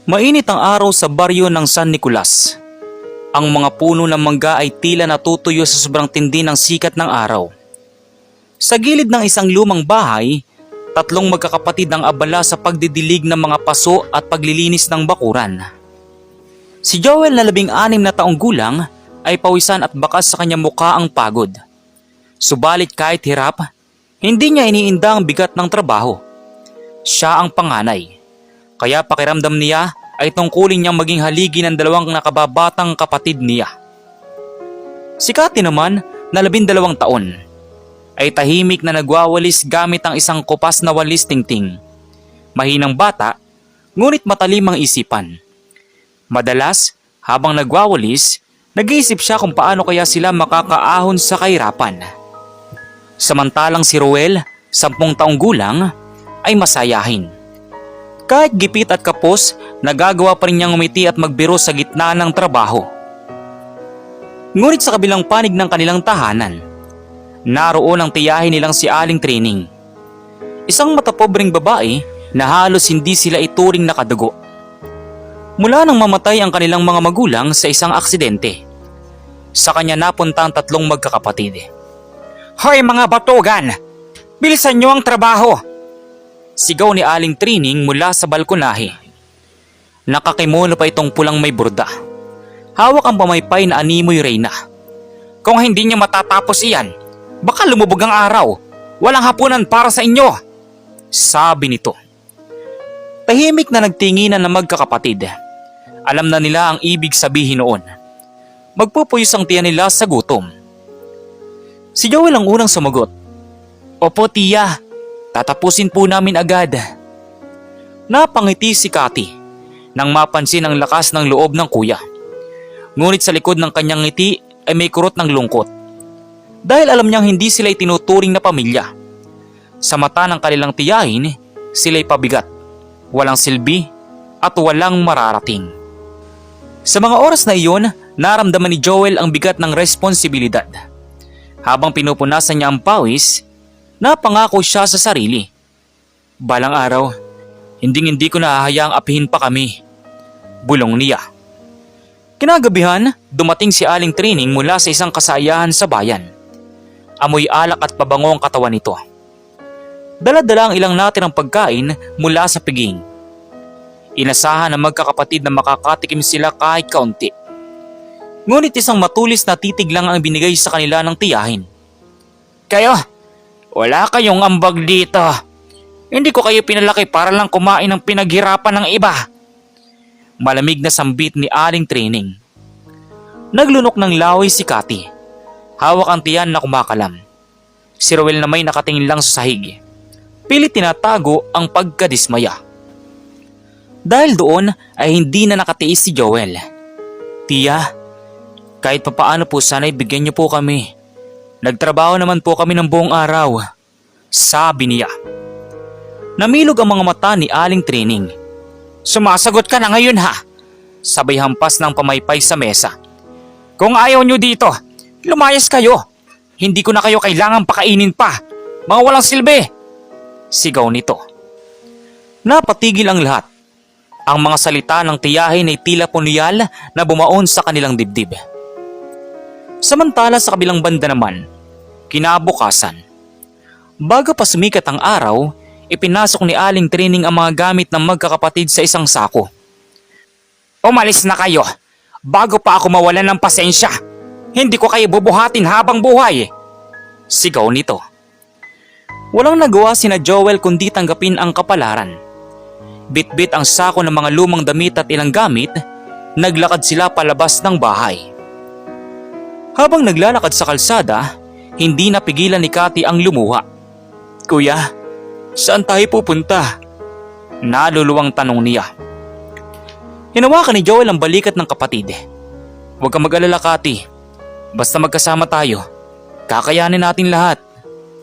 Mainit ang araw sa baryo ng San Nicolas. Ang mga puno ng mangga ay tila natutuyo sa sobrang tindi ng sikat ng araw. Sa gilid ng isang lumang bahay, tatlong magkakapatid ang abala sa pagdidilig ng mga paso at paglilinis ng bakuran. Si Joel na 16 na taong gulang ay pawisan at bakas sa kanyang mukha ang pagod. Subalit kahit hirap, hindi niya iniinda ang bigat ng trabaho. Siya ang panganay, kaya pakiramdam niya ay tungkulin niyang maging haligi ng dalawang nakababatang kapatid niya. Si Cathy naman na 12 taon ay tahimik na nagwawalis gamit ang isang kupas na walis tingting. Mahinang bata, ngunit matalim ang isipan. Madalas, habang nagwawalis, nag-iisip siya kung paano kaya sila makakaahon sa kahirapan. Samantalang si Roel, 10 taong gulang, ay masayahin. Kahit gipit at kapos, nagagawa pa rin niyang umiti at magbiro sa gitna ng trabaho. Ngunit sa kabilang panig ng kanilang tahanan, naroon ang tiyahin nilang si Aling Trining. Isang matapobreng babae na halos hindi sila ituring na kadugo. Mula nang mamatay ang kanilang mga magulang sa isang aksidente, sa kanya napunta ang 3 magkakapatid. "Hoy mga batugan! Bilisan niyo ang trabaho!" Sigaw ni Aling Trining mula sa balkonahe. Nakakimono pa itong pulang may burda. Hawak ang pamaypay na animoy reyna. "Kung hindi niya matatapos iyan, baka lumubog ang araw. Walang hapunan para sa inyo!" sabi nito. Tahimik na nagtinginan ng magkakapatid. Alam na nila ang ibig sabihin noon. Magpupuyos ang tiyan nila sa gutom. Si Joel ang unang sumagot. "Opo tiya, tatapusin po namin agad." Napangiti si Cathy nang mapansin ang lakas ng loob ng kuya. Ngunit sa likod ng kanyang ngiti ay may kurot ng lungkot. Dahil alam niyang hindi sila itinuturing na pamilya. Sa mata ng kanilang tiyahin, sila'y pabigat, walang silbi at walang mararating. Sa mga oras na iyon, naramdaman ni Joel ang bigat ng responsibilidad. Habang pinupunasan niya ang pawis, napangako siya sa sarili. "Balang araw, hindi ko nahahayaang apihin pa kami," bulong niya. Kinagabihan, dumating si Aling Trining mula sa isang kasayahan sa bayan. Amoy alak at pabango ang katawan nito. Dala-dala ang ilang natirang pagkain mula sa piging. Inasahan ng magkakapatid na makakatikim sila kahit kaunti. Ngunit isang matulis na titig lang ang binigay sa kanila ng tiyahin. "Kayo, wala kayong ambag dito. Hindi ko kayo pinalaki para lang kumain ng pinaghirapan ng iba." Malamig na sambit ni Aling Trining. Naglunok ng laway si Cathy. Hawak ang tiyan na kumakalam. Si Roel na may nakatingin lang sa sahig. Pilit tinatago ang pagkadismaya. Dahil doon ay hindi na nakatiis si Joel. "Tiya, kahit papaano po sana'y bigyan niyo po kami. Nagtrabaho naman po kami ng buong araw," sabi niya. Namilog ang mga mata ni Aling Trining. "Sumasagot ka na ngayon ha?" Sabay hampas ng pamaypay sa mesa. "Kung ayaw niyo dito, lumayas kayo. Hindi ko na kayo kailangang pakainin pa. Mga walang silbi!" sigaw nito. Napatigil ang lahat. Ang mga salita ng tiyahin ay tila punyal na bumaon sa kanilang dibdib. Samantala sa kabilang banda naman, kinabukasan. Bago pa sumikat ang araw, ipinasok ni Aling Trining ang mga gamit ng magkakapatid sa isang sako. "Umalis na kayo, bago pa ako mawalan ng pasensya. Hindi ko kayo bubuhatin habang buhay," sigaw nito. Walang nagawa sina Joel kundi tanggapin ang kapalaran. Bit-bit ang sako ng mga lumang damit at ilang gamit, naglakad sila palabas ng bahay. Habang naglalakad sa kalsada, hindi napigilan ni Cathy ang lumuha. "Kuya, saan tayo pupunta?" naluluwang tanong niya. Hinawakan ni Joel ang balikat ng kapatid. "Huwag kang mag-alala, Cathy. Basta magkasama tayo, kakayanin natin lahat,"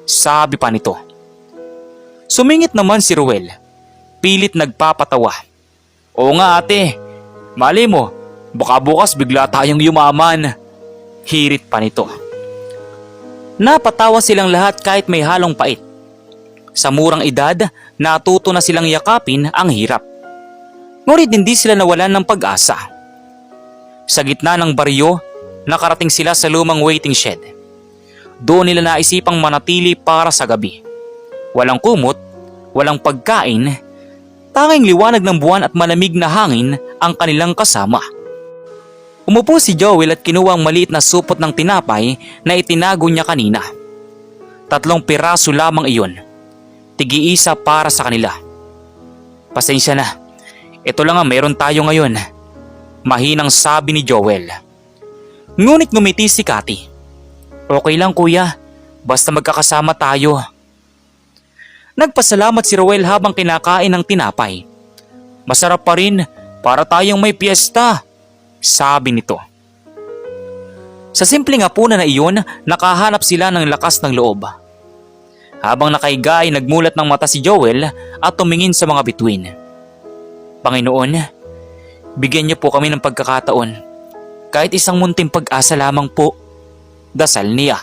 sabi pa nito. Sumingit naman si Roel. Pilit nagpapatawa. "Oo nga ate, mali mo, baka bukas bigla tayong yumaman," hirit pa nito. Napatawa silang lahat kahit may halong pait. Sa murang edad, natuto na silang yakapin ang hirap. Ngunit hindi sila nawalan ng pag-asa. Sa gitna ng baryo, nakarating sila sa lumang waiting shed. Doon nila naisipang manatili para sa gabi. Walang kumot, walang pagkain, tanging liwanag ng buwan at malamig na hangin ang kanilang kasama. Umupo si Joel at kinuha ang maliit na supot ng tinapay na itinago niya kanina. 3 piraso lamang iyon. Tig-iisa para sa kanila. Pasensya na, ito lang ang meron tayo ngayon, mahinang sabi ni Joel. Ngunit ngumiti si Cathy. Okay lang kuya, basta magkakasama tayo. Nagpasalamat si Roel habang kinakain ng tinapay. Masarap pa rin, para tayong may piyesta, sabi nito. Sa simpleng hapunan na iyon, nakahanap sila ng lakas ng loob. Habang nakahiga ay nagmulat ng mata si Joel at tumingin sa mga bituin. Panginoon, bigyan niyo po kami ng pagkakataon. Kahit isang munting pag-asa lamang po, dasal niya.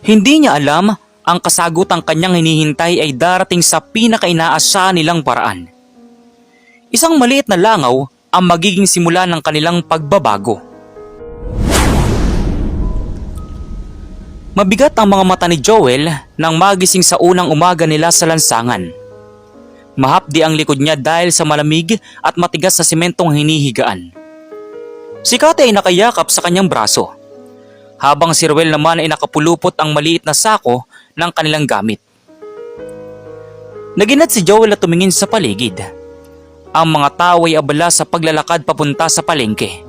Hindi niya alam ang kasagutang kanyang hinihintay ay darating sa pinakainaasahan nilang paraan. Isang maliit na langaw ang magiging simula ng kanilang pagbabago. Mabigat ang mga mata ni Joel nang magising sa unang umaga nila sa lansangan. Mahapdi ang likod niya dahil sa malamig at matigas na sementong hinihigaan. Si Cathy ay nakayakap sa kanyang braso, habang si Roel naman ay nakapulupot ang maliit na sako ng kanilang gamit. Naginat si Joel at tumingin sa paligid. Ang mga tao ay abala sa paglalakad papunta sa palengke.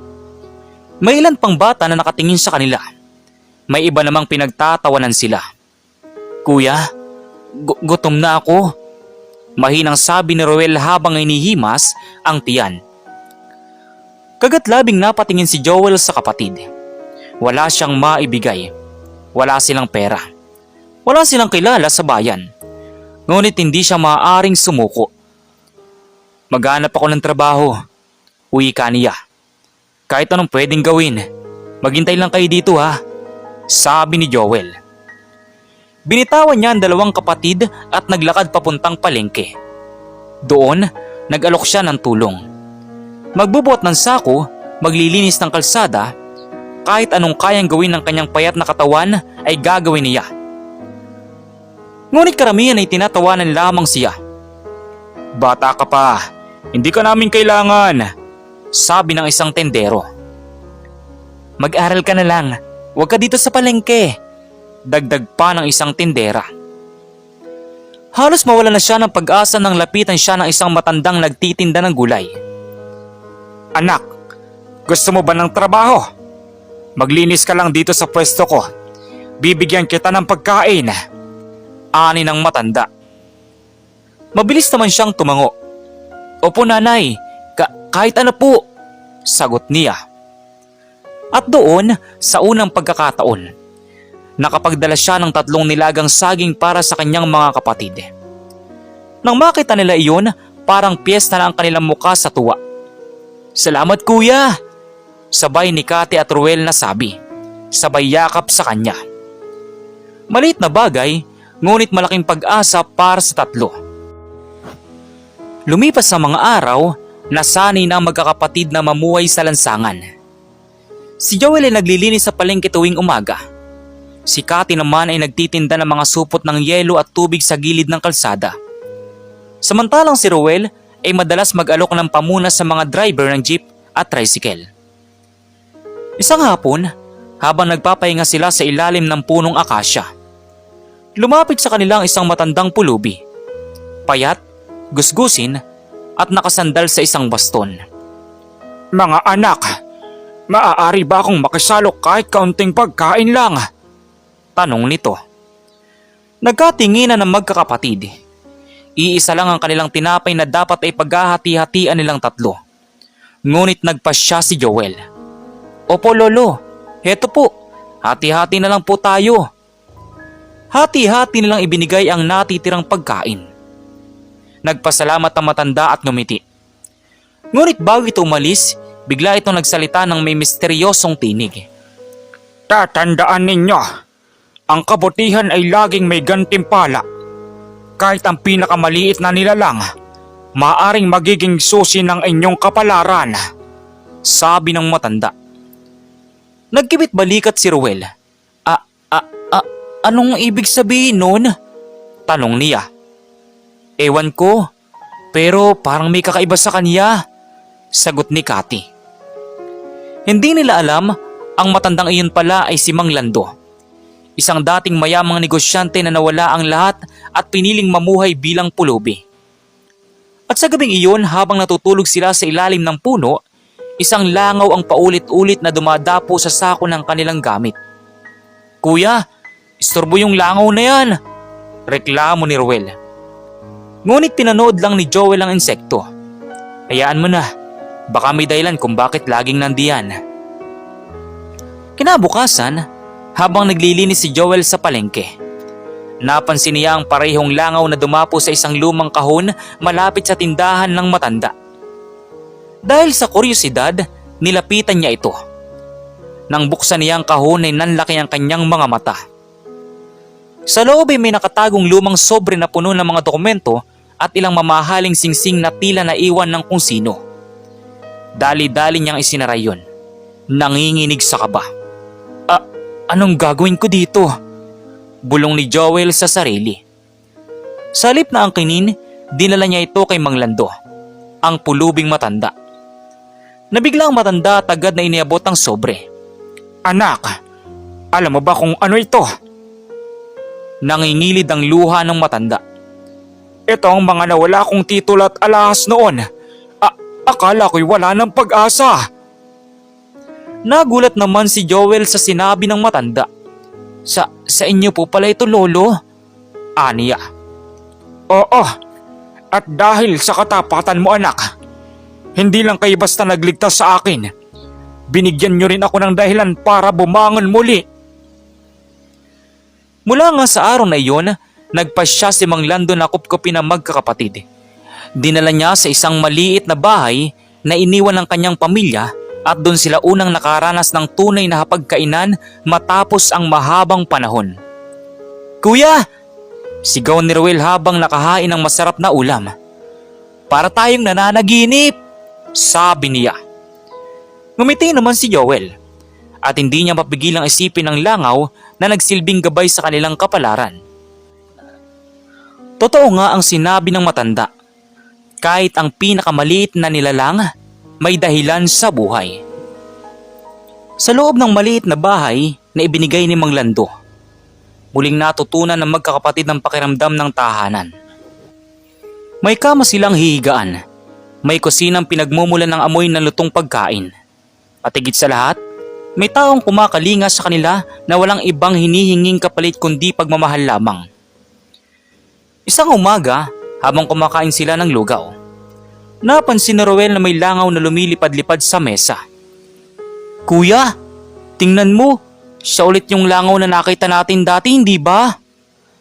May ilan pang bata na nakatingin sa kanila. May iba namang pinagtatawanan sila. Kuya, gutom na ako, mahinang sabi ni Roel habang inihimas ang tiyan. Kagatlabing napatingin si Joel sa kapatid. Wala siyang maibigay. Wala silang pera. Wala silang kilala sa bayan. Ngunit hindi siya maaaring sumuko. Maghanap ako ng trabaho, uwi ka niya. Kahit anong pwedeng gawin, maghintay lang kayo dito ha, sabi ni Joel. Binitawan niya ang 2 kapatid at naglakad papuntang palengke. Doon, nag-alok siya ng tulong. Magbubuhat ng sako, maglilinis ng kalsada, kahit anong kayang gawin ng kanyang payat na katawan ay gagawin niya. Ngunit karamihan ay tinatawanan lamang siya. Bata ka pa, hindi ka namin kailangan, sabi ng isang tendero. Mag-aral ka na lang, huwag ka dito sa palengke, dagdag pa ng isang tindera. Halos mawala na siya ng pag-asa nang lapitan siya ng isang matandang nagtitinda ng gulay. Anak, gusto mo ba ng trabaho? Maglinis ka lang dito sa pwesto ko. Bibigyan kita ng pagkain, ani ng matanda. Mabilis naman siyang tumango. Opo nanay, kahit ano po, sagot niya. At doon, sa unang pagkakataon, nakapagdala siya ng 3 nilagang saging para sa kanyang mga kapatid. Nang makita nila iyon, parang piyesta na ang kanilang muka sa tuwa. Salamat kuya, sabay ni Cathy at Roel na sabi, sabay yakap sa kanya. Maliit na bagay, ngunit malaking pag-asa para sa 3. Lumipas ang mga araw, nasanay na ang magkakapatid na mamuhay sa lansangan. Si Joel ay naglilinis sa palengke tuwing umaga. Si Cathy naman ay nagtitinda ng mga supot ng yelo at tubig sa gilid ng kalsada. Samantalang si Roel ay madalas mag-alok ng pamuna sa mga driver ng jeep at tricycle. Isang hapon, habang nagpapahinga sila sa ilalim ng punong akasya, lumapit sa kanilang isang matandang pulubi. Payat, gusgusin at nakasandal sa isang baston. Mga anak, maaari ba akong makisalok kahit kaunting pagkain lang? Tanong nito. Nagkatinginan ng magkakapatid. Iisa lang ang kanilang tinapay na dapat ay paghahati-hatian nilang 3. Ngunit nagpasya si Joel. Opo lolo, heto po, hati-hati na lang po tayo. Hati-hati nilang ibinigay ang natitirang pagkain. Nagpasalamat ang matanda at ngumiti. Ngunit bago ito umalis, bigla itong nagsalita ng may misteryosong tinig. Tatandaan ninyo, ang kabutihan ay laging may gantimpala. Kahit ang pinakamaliit na nilalang, maaring magiging susi ng inyong kapalaran, sabi ng matanda. Nagkibit balikat si Ruel. Anong ibig sabihin nun? Tanong niya. Ewan ko, pero parang may kakaiba sa kanya, sagot ni Cathy. Hindi nila alam, ang matandang iyon pala ay si Mang Lando. Isang dating mayamang negosyante na nawala ang lahat at piniling mamuhay bilang pulubi. At sa gabing iyon, habang natutulog sila sa ilalim ng puno, isang langaw ang paulit-ulit na dumadapo sa sako ng kanilang gamit. Kuya, istorbo yung langaw na yan, reklamo ni Ruel. Ngunit pinanood lang ni Joel ang insekto. Hayaan mo na, baka may dahilan kung bakit laging nandiyan. Kinabukasan, habang naglilinis si Joel sa palengke, napansin niya ang parehong langaw na dumapo sa isang lumang kahon malapit sa tindahan ng matanda. Dahil sa kuryosidad, nilapitan niya ito. Nang buksan niya ang kahon ay nanlaki ang kanyang mga mata. Sa loob ay may nakatagong lumang sobre na puno ng mga dokumento at ilang mamahaling singsing na tila naiwan ng kung sino. Dali-dali niyang isinara yun. Nanginginig sa kaba. Anong gagawin ko dito? Bulong ni Joel sa sarili. Sa halip na angkinin, dinala niya ito kay Mang Lando, ang pulubing matanda. Nabigla ang matanda at agad na iniabot ang sobre. Anak, alam mo ba kung ano ito? Nangingilid ang luha ng matanda. Ito ang mga nawala kong titulo at alahas noon. Akala ko'y wala ng pag-asa. Nagulat naman si Joel sa sinabi ng matanda. Sa inyo po pala ito, lolo? Aniya. Oo, at dahil sa katapatan mo, anak, hindi lang kayo basta nagligtas sa akin. Binigyan niyo rin ako ng dahilan para bumangon muli. Mula nga sa araw na iyon, nagpasya si Mang Lando na kupkupin ang magkakapatid. Dinala niya sa isang maliit na bahay na iniwan ng kanyang pamilya at doon sila unang nakaranas ng tunay na hapagkainan matapos ang mahabang panahon. Kuya! Sigaw ni Ruel habang nakahain ng masarap na ulam. Para tayong nananaginip! Sabi niya. Ngumiti naman si Joel at hindi niya mapigilang isipin ang langaw na nagsilbing gabay sa kanilang kapalaran. Totoo nga ang sinabi ng matanda. Kahit ang pinakamaliit na nilalang, may dahilan sa buhay. Sa loob ng maliit na bahay na ibinigay ni Mang Lando, muling natutunan ng magkakapatid ng pakiramdam ng tahanan. May kama silang hihigaan, may kusinang pinagmumulan ng amoy ng lutong pagkain, at higit sa lahat, may taong kumakalinga sa kanila na walang ibang hinihinging kapalit kundi pagmamahal lamang. Isang umaga, habang kumakain sila ng lugaw, napansin ni Ruel na may langaw na lumilipad-lipad sa mesa. Kuya, tingnan mo, siya ulit yung langaw na nakita natin dati, hindi ba?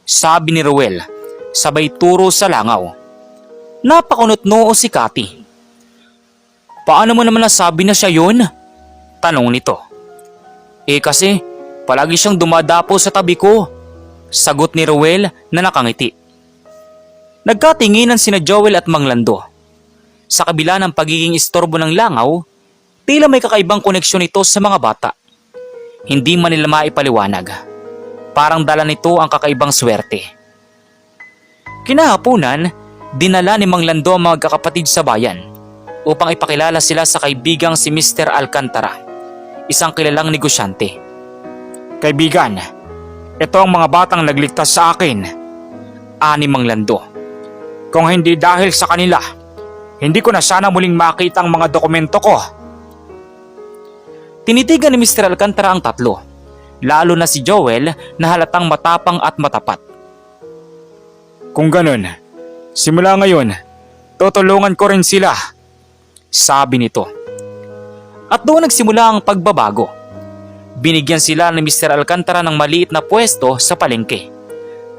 Sabi ni Ruel, sabay turo sa langaw. Napakunot-noo si Cathy. Paano mo naman nasabi na siya yun? Tanong nito. Kasi, palagi siyang dumadapo sa tabi ko, sagot ni Ruel na nakangiti. Nagkatinginan sina Joel at Mang Lando. Sa kabila ng pagiging istorbo ng langaw, tila may kakaibang koneksyon ito sa mga bata. Hindi man nila maipaliwanag. Parang dala nito ang kakaibang swerte. Kinahapunan, dinala ni Mang Lando ang mga kakapatid sa bayan upang ipakilala sila sa kaibigang si Mr. Alcantara, isang kilalang negosyante. Kaibigan, ito ang mga batang nagligtas sa akin, ani Mang Lando. Kung hindi dahil sa kanila, hindi ko na sana muling makita ang mga dokumento ko. Tinitigan ni Mr. Alcantara ang tatlo, lalo na si Joel na halatang matapang at matapat. Kung ganun, simula ngayon, tutulungan ko rin sila, sabi nito. At doon nagsimula ang pagbabago. Binigyan sila ni Mr. Alcantara ng maliit na pwesto sa palengke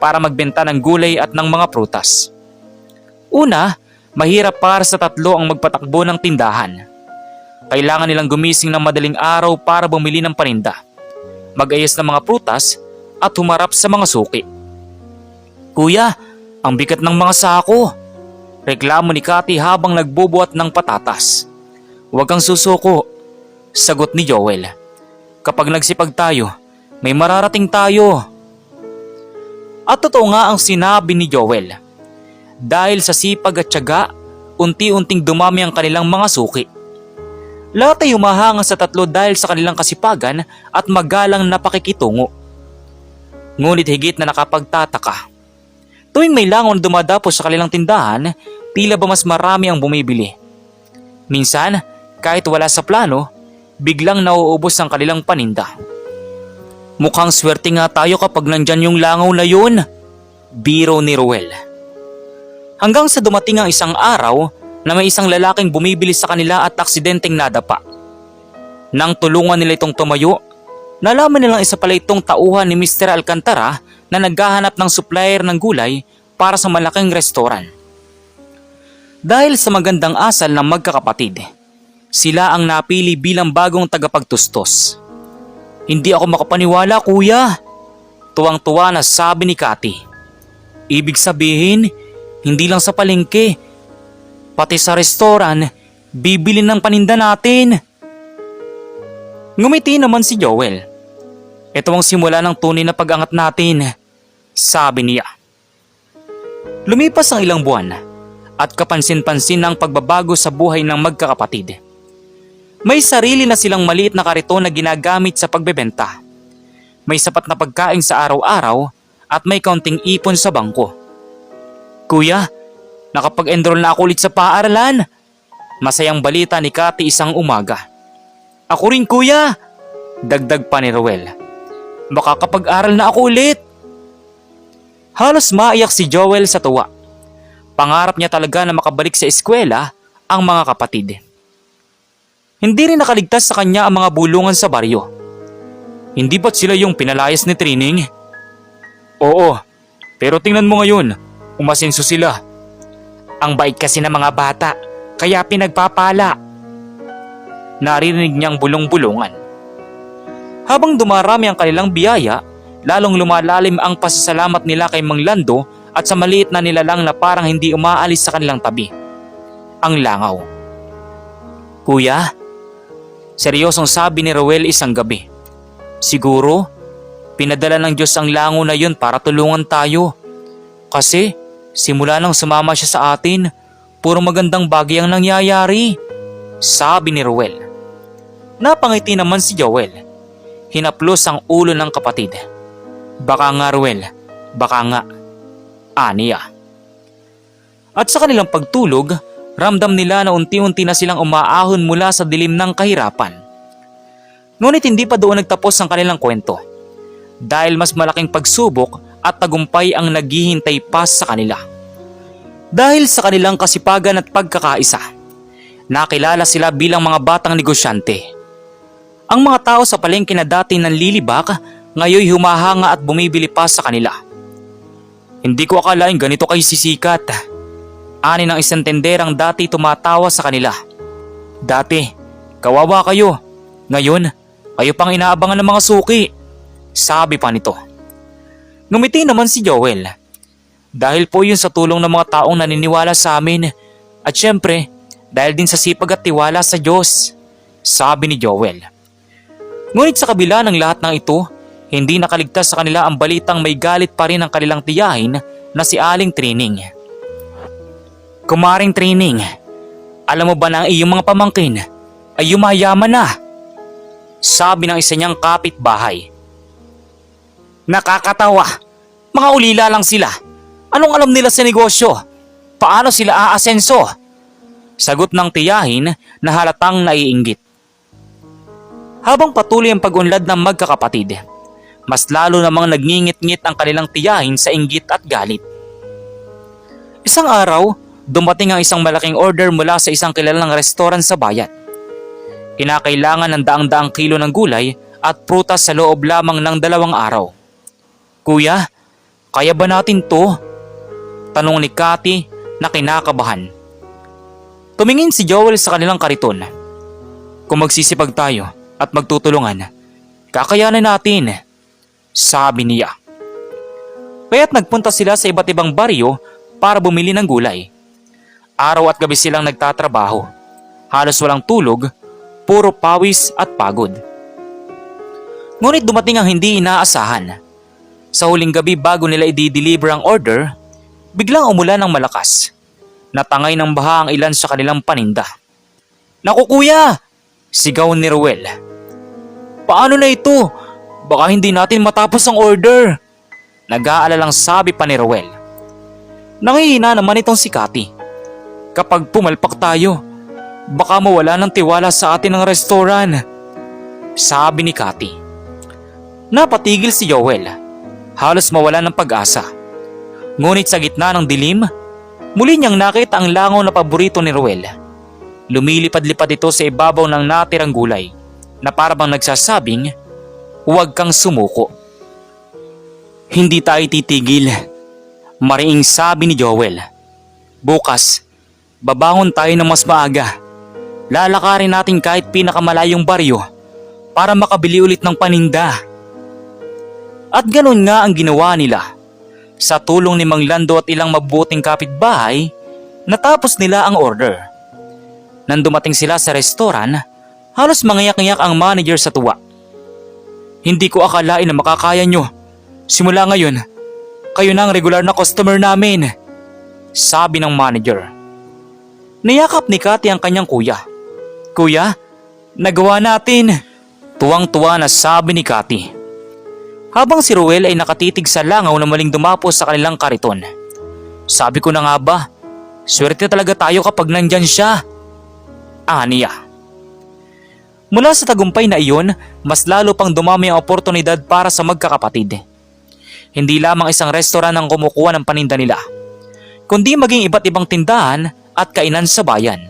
para magbenta ng gulay at ng mga prutas. Una, mahirap para sa tatlo ang magpatakbo ng tindahan. Kailangan nilang gumising ng madaling araw para bumili ng paninda, mag-ayos ng mga prutas at humarap sa mga suki. Kuya, ang bigat ng mga sako, Reklamo ni Cathy habang nagbubuhat ng patatas. "Huwag kang susuko," sagot ni Joel. "Kapag nagsipag tayo, may mararating tayo." At totoo nga ang sinabi ni Joel. Dahil sa sipag at tiyaga, unti-unting dumami ang kanilang mga suki. Lahat ay humahanga sa tatlo dahil sa kanilang kasipagan at magalang na pakikitungo. Ngunit higit na nakapagtataka. Tuwing may langon dumadapos sa kanilang tindahan, tila ba mas marami ang bumibili. Minsan, kahit wala sa plano, biglang nauubos ang kanilang paninda. "Mukhang swerte nga tayo kapag nandyan yung langaw na yun," biro ni Ruel. Hanggang sa dumating ang isang araw na may isang lalaking bumibili sa kanila at aksidenteng nadapa. Nang tulungan nila itong tumayo, nalaman nilang isa pala itong tauhan ni Mr. Alcantara na naghahanap ng supplier ng gulay para sa malaking restoran. Dahil sa magandang asal ng magkakapatid, sila ang napili bilang bagong tagapagtustos. "Hindi ako makapaniwala, kuya," tuwang-tuwa na sabi ni Cathy. "Ibig sabihin, hindi lang sa palengke, pati sa restoran, bibili ng paninda natin." Ngumiti naman si Joel. "Ito ang simula ng tunay na pag-angat natin," sabi niya. Lumipas ang ilang buwan at kapansin-pansin ang pagbabago sa buhay ng magkakapatid. May sarili na silang maliit na kariton na ginagamit sa pagbebenta. May sapat na pagkain sa araw-araw at may kaunting ipon sa bangko. "Kuya, nakapag-enroll na ako ulit sa paaralan," masayang balita ni Cathy isang umaga. "Ako rin, kuya," dagdag pa ni Ruel. "Makakapag-aral na ako ulit." Halos maiyak si Joel sa tuwa. Pangarap niya talaga na makabalik sa eskwela ang mga kapatid. Hindi rin nakaligtas sa kanya ang mga bulungan sa baryo. Hindi ba't sila yung pinalayas ni Trining? "Oo, pero tingnan mo ngayon, umasenso sila." "Ang bait kasi ng mga bata, kaya pinagpapala." Naririnig niyang bulong-bulungan. Habang dumarami ang kanilang biyaya, lalong lumalalim ang pasasalamat nila kay Mang Lando at sa maliit na nilalang na parang hindi umaalis sa kanilang tabi. Ang langaw. "Kuya," seryosong sabi ni Ruel isang gabi. "Siguro, pinadala ng Diyos ang langaw na yun para tulungan tayo. Kasi, simula nang sumama siya sa atin, puro magandang bagay ang nangyayari," sabi ni Ruel. Napangiti naman si Joel. Hinaplos ang ulo ng kapatid. "Baka nga, Ruel, baka nga," aniya. At sa kanilang pagtulog, ramdam nila na unti-unti na silang umaahon mula sa dilim ng kahirapan. Ngunit hindi pa doon nagtapos ang kanilang kwento. Dahil mas malaking pagsubok at tagumpay ang naghihintay pa sa kanila. Dahil sa kanilang kasipagan at pagkakaisa, nakilala sila bilang mga batang negosyante. Ang mga tao sa palengke na dati nanlilibak, ngayon humahanga at bumibili pa sa kanila. "Hindi ko akalain ganito kayo sisikat," ani ng isang tenderang dati tumatawa sa kanila. "Dati, kawawa kayo. Ngayon, kayo pang inaabangan ng mga suki," sabi pa nito. Ngumiti naman si Joel. "Dahil po yun sa tulong ng mga taong naniniwala sa amin at syempre, dahil din sa sipag at tiwala sa Diyos," sabi ni Joel. Ngunit sa kabila ng lahat ng ito, hindi nakaligtas sa kanila ang balitang may galit pa rin ang kanilang tiyahin na si Aling Trining. "Kumaring Trining, alam mo ba na ang iyong mga pamangkin ay yumayaman na?" sabi ng isa niyang kapitbahay. "Nakakatawa, mga ulila lang sila. Anong alam nila sa negosyo? Paano sila aasenso?" sagot ng tiyahin na halatang naiinggit. Habang patuloy ang pag-unlad ng magkakapatid, mas lalo namang nagngingit-ngit ang kanilang tiyahin sa inggit at galit. Isang araw, dumating ang isang malaking order mula sa isang kilalang restoran sa bayan. Kinakailangan ng daang-daang kilo ng gulay at prutas sa loob lamang ng 2 araw. "Kuya, kaya ba natin to?" tanong ni Cathy na kinakabahan. Tumingin si Joel sa kanilang kariton. "Kung magsisipag tayo at magtutulungan, kakayanin natin," sabi niya. Kaya't nagpunta sila sa iba't ibang baryo para bumili ng gulay. Araw at gabi silang nagtatrabaho. Halos walang tulog, puro pawis at pagod. Ngunit dumating ang hindi inaasahan. Sa huling gabi bago nila i-deliver ang order, biglang umulan ng malakas. Natangay ng baha ang ilan sa kanilang paninda. "Naku kuya!" sigaw ni Ruel. "Paano na ito? Baka hindi natin matapos ang order." Nag-aalalang sabi pa ni Ruel. Nangihina naman itong si Cathy. "Kapag pumalpak tayo, baka mawala ng tiwala sa atin ang restoran," sabi ni Cathy. Napatigil si Joel. Halos mawala ng pag-asa. Ngunit sa gitna ng dilim, muli niyang nakita ang langaw na paborito ni Ruel. Lumilipad-lipad ito sa ibabaw ng natirang gulay na parabang nagsasabing, "Huwag kang sumuko." "Hindi tayo titigil," mariing sabi ni Joel. "Bukas, babangon tayo ng mas maaga. Lalakarin natin kahit pinakamalayong baryo para makabili ulit ng paninda." At ganun nga ang ginawa nila. Sa tulong ni Mang Lando at ilang mabuting kapitbahay, natapos nila ang order. Nang dumating sila sa restoran, halos mangiyak-ngiyak ang manager sa tuwa. "Hindi ko akalain na makakaya nyo. Simula ngayon, kayo na ang regular na customer namin," sabi ng manager. Niyakap ni Cathy ang kanyang kuya. "Kuya, nagawa natin," tuwang-tuwa na sabi ni Cathy. Habang si Ruel ay nakatitig sa langaw na maling dumapos sa kanilang kariton. "Sabi ko na nga ba, swerte talaga tayo kapag nandyan siya," aniya. Mula sa tagumpay na iyon, mas lalo pang dumami ang oportunidad para sa magkakapatid. Hindi lamang isang restoran ang kumukuha ng paninda nila, kundi maging iba't ibang tindahan at kainan sa bayan.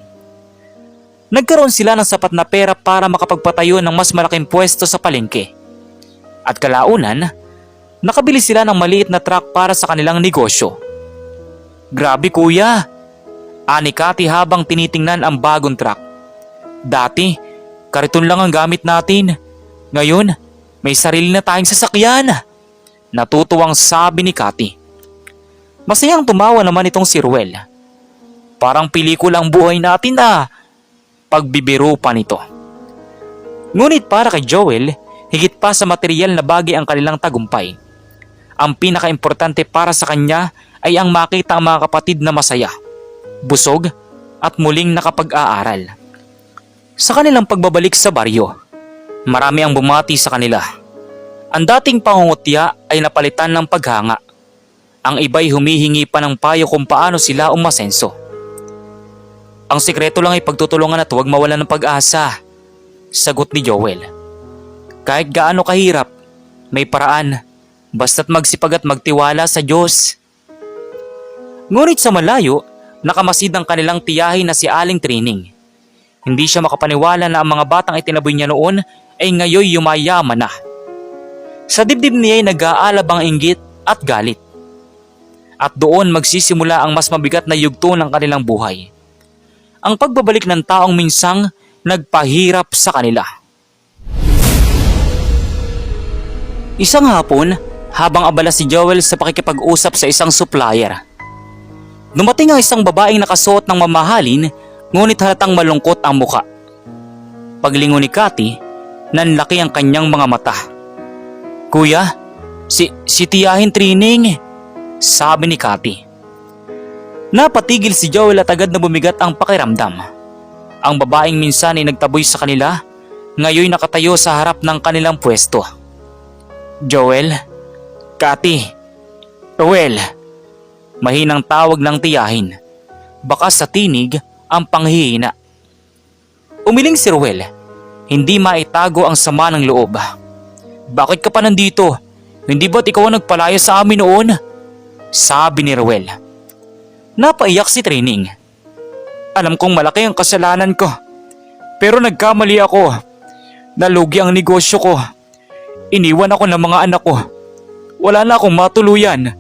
Nagkaroon sila ng sapat na pera para makapagpatayo ng mas malaking pwesto sa palengke. At kalaunan, nakabili sila ng maliit na truck para sa kanilang negosyo. "Grabe kuya," ani Cathy habang tinitingnan ang bagong truck. "Dati, kariton lang ang gamit natin. Ngayon, may sarili na tayong sasakyan," natutuwang sabi ni Cathy. Masayang tumawa naman itong si Ruel. "Parang pelikulang buhay natin pagbibiro pa nito. Ngunit para kay Joel, higit pa sa material na bagay ang kanilang tagumpay. Ang pinakaimportante para sa kanya ay ang makita ang mga kapatid na masaya, busog at muling nakapag-aaral. Sa kanilang pagbabalik sa baryo, marami ang bumati sa kanila. Ang dating pangungutya ay napalitan ng paghanga. Ang iba'y humihingi pa ng payo kung paano sila umasenso. "Ang sikreto lang ay pagtutulungan at huwag mawalan ng pag-asa," sagot ni Joel. "Kahit gaano kahirap, may paraan, basta't magsipag at magtiwala sa Diyos." Ngunit sa malayo, nakamasid ang kanilang tiyahin na si Aling Trining. Hindi siya makapaniwala na ang mga batang itinaboy niya noon ay ngayoy yumayaman na. Sa dibdib niya ay nag-aalabang inggit at galit. At doon magsisimula ang mas mabigat na yugto ng kanilang buhay. Ang pagbabalik ng taong minsang nagpahirap sa kanila. Isang hapon, habang abala si Joel sa pakikipag-usap sa isang supplier, dumating ang isang babaeng nakasuot ng mamahalin ngunit halatang malungkot ang muka. Paglingon ni Cathy, nanlaki ang kanyang mga mata. "Kuya, si Tiyahin Trining," sabi ni Cathy. Napatigil si Joel at agad na bumigat ang pakiramdam. Ang babaeng minsan ay nagtaboy sa kanila, ngayon nakatayo sa harap ng kanilang pwesto. "Joel, Cathy, Ruel," mahinang tawag ng tiyahin. Baka sa tinig ang panghihina. Umiling si Ruel, hindi maitago ang sama ng loob. "Bakit ka pa nandito? Hindi ba't ikaw ang nagpalaya sa amin noon?" sabi ni Ruel. Napaiyak si Trining. "Alam kong malaki ang kasalanan ko, pero nagkamali ako. Nalugi ang negosyo ko. Iniwan ako ng mga anak ko. Wala na akong matuluyan.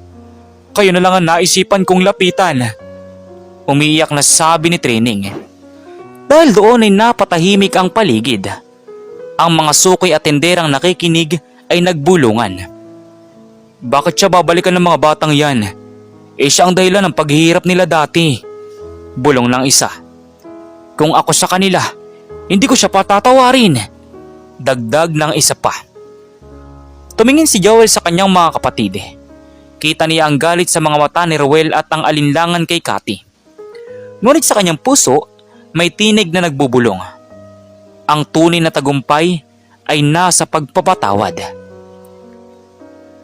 Kayo na lang ang naisipan kong lapitan." Umiiyak na sabi ni Trining. Dahil doon ay napatahimik ang paligid. Ang mga sukoy at tenderang nakikinig ay nagbulungan. "Bakit siya babalikan ng mga batang yan? Siya ang dahilan ng paghihirap nila dati," Bulong ng isa. Kung ako sa kanila, hindi ko siya patatawarin. Dagdag ng isa pa. Tumingin si Joel sa kanyang mga kapatid. Kita niya ang galit sa mga mata ni Ruel at ang alinlangan kay Cathy. Ngunit sa kanyang puso, may tinig na nagbubulong. Ang tunay na tagumpay ay nasa pagpapatawad.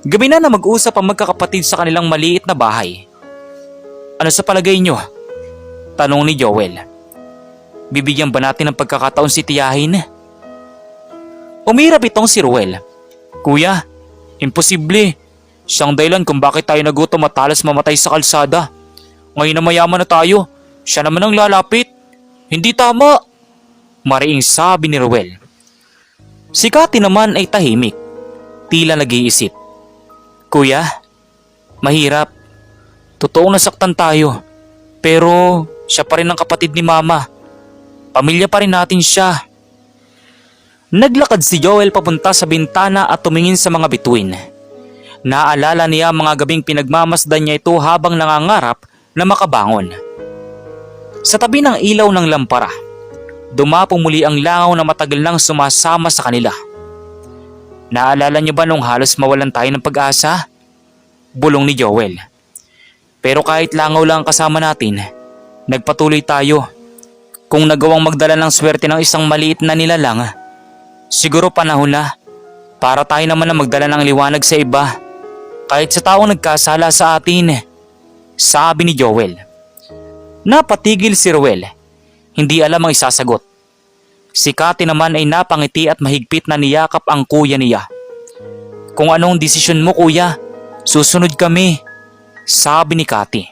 Gabi na mag-usap ang magkakapatid sa kanilang maliit na bahay. Ano sa palagay nyo? Tanong ni Joel. Bibigyan ba natin ng pagkakataon si Tiyahin? Umirap itong si Ruel. Kuya, imposible. Siyang dahilan kung bakit tayo nagutom at halos mamatay sa kalsada. Ngayon na mayaman na tayo, siya naman ang lalapit. Hindi tama. Mariing sabi ni Ruel. Si Cathy naman ay tahimik. Tila nag-iisip. Kuya, mahirap. Totoong nasaktan tayo. Pero siya pa rin ang kapatid ni Mama. Pamilya pa rin natin siya. Naglakad si Joel papunta sa bintana at tumingin sa mga bituin. Naalala niya mga gabing pinagmamasdan niya ito habang nangangarap na makabangon. Sa tabi ng ilaw ng lampara, dumapong muli ang langaw na matagal nang sumasama sa kanila. Naalala niyo ba nung halos mawalan tayo ng pag-asa? Bulong ni Joel. Pero kahit langaw lang kasama natin, nagpatuloy tayo. Kung nagawang magdala ng swerte ng isang maliit na nilalang, siguro panahon na para tayo naman na magdala ng liwanag sa iba. Kahit sa taong nagkasala sa atin, sabi ni Joel. Napatigil si Ruel. Hindi alam ang isasagot. Si Cathy naman ay napangiti at mahigpit na niyakap ang kuya niya. Kung anong desisyon mo kuya, susunod kami, sabi ni Cathy.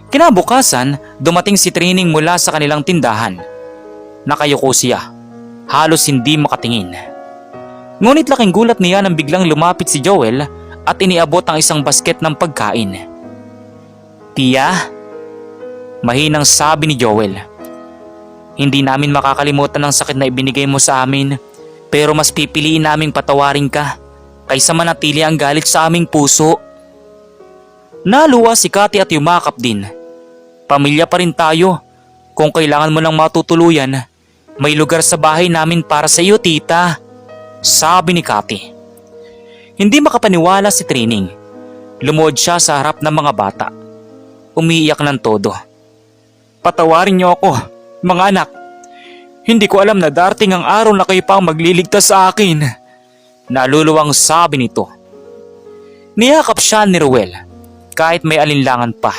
Kinabukasan, dumating si Trining mula sa kanilang tindahan. Nakayuko siya, halos hindi makatingin. Ngunit laking gulat niya nang biglang lumapit si Joel at iniabot ang isang basket ng pagkain. Tiya, mahinang sabi ni Joel. Hindi namin makakalimutan ang sakit na ibinigay mo sa amin, pero mas pipiliin naming patawarin ka kaysa manatili ang galit sa aming puso. Naluwa si Cathy at yumakap din. Pamilya pa rin tayo. Kung kailangan mo ng matutuluyan, may lugar sa bahay namin para sa iyo, tita, sabi ni Cathy. Hindi makapaniwala si Trining. Lumuhod siya sa harap ng mga bata. Umiiyak ng todo. Patawarin niyo ako, mga anak. Hindi ko alam na darating ang araw na kayo pa ang magliligtas sa akin. Naluluwang sabi nito. Niyakap siya ni Ruel kahit may alinlangan pa.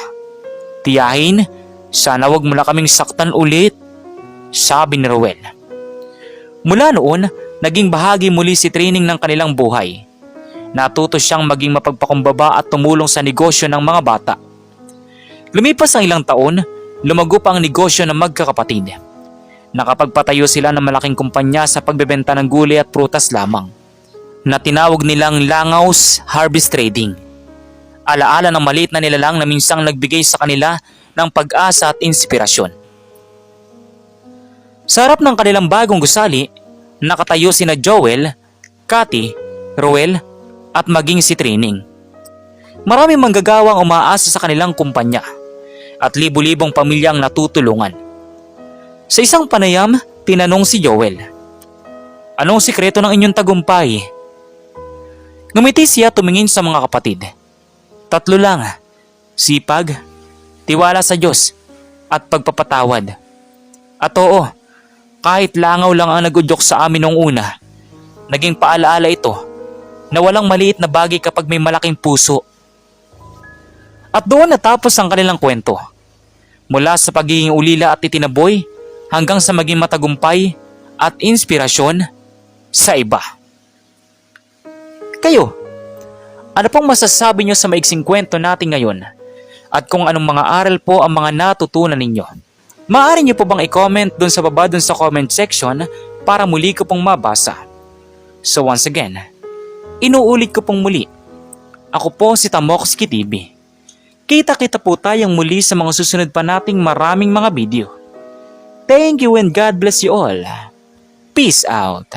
Tiyahin, sana wag mo na kaming saktan ulit, sabi ni Ruel. Mula noon, naging bahagi muli si Trining ng kanilang buhay. Natuto siyang maging mapagpakumbaba at tumulong sa negosyo ng mga bata. Lumipas ang ilang taon, lumago pa ang negosyo ng magkakapatid. Nakapagpatayo sila ng malaking kumpanya sa pagbebenta ng gulay at prutas lamang, na tinawag nilang Langaws Harvest Trading. Alaala ng maliit na nilalang na minsang nagbigay sa kanila ng pag-asa at inspirasyon. Sa harap ng kanilang bagong gusali, nakatayo sina Joel, Cathy, Ruel at maging si Trining. Maraming manggagawang umaasa sa kanilang kumpanya at libu-libong pamilyang natutulungan. Sa isang panayam, tinanong si Joel, anong sikreto ng inyong tagumpay? Ngumiti siya tumingin sa mga kapatid. 3 lang, sipag, tiwala sa Diyos at pagpapatawad. At oo, kahit langaw lang ang nagudyok sa amin noong una, naging paalaala ito na walang maliit na bagay kapag may malaking puso. At doon natapos ang kanilang kwento. Mula sa pagiging ulila at itinaboy hanggang sa maging matagumpay at inspirasyon sa iba. Kayo, ano pong masasabi nyo sa maiksing kwento natin ngayon? At kung anong mga aral po ang mga natutunan ninyo? Maaari nyo po bang i-comment dun sa baba dun sa comment section para muli ko pong mabasa? So once again, inuulit ko pong muli. Ako po si Tamoxki TV. Kita-kita po tayong muli sa mga susunod pa nating maraming mga video. Thank you and God bless you all. Peace out.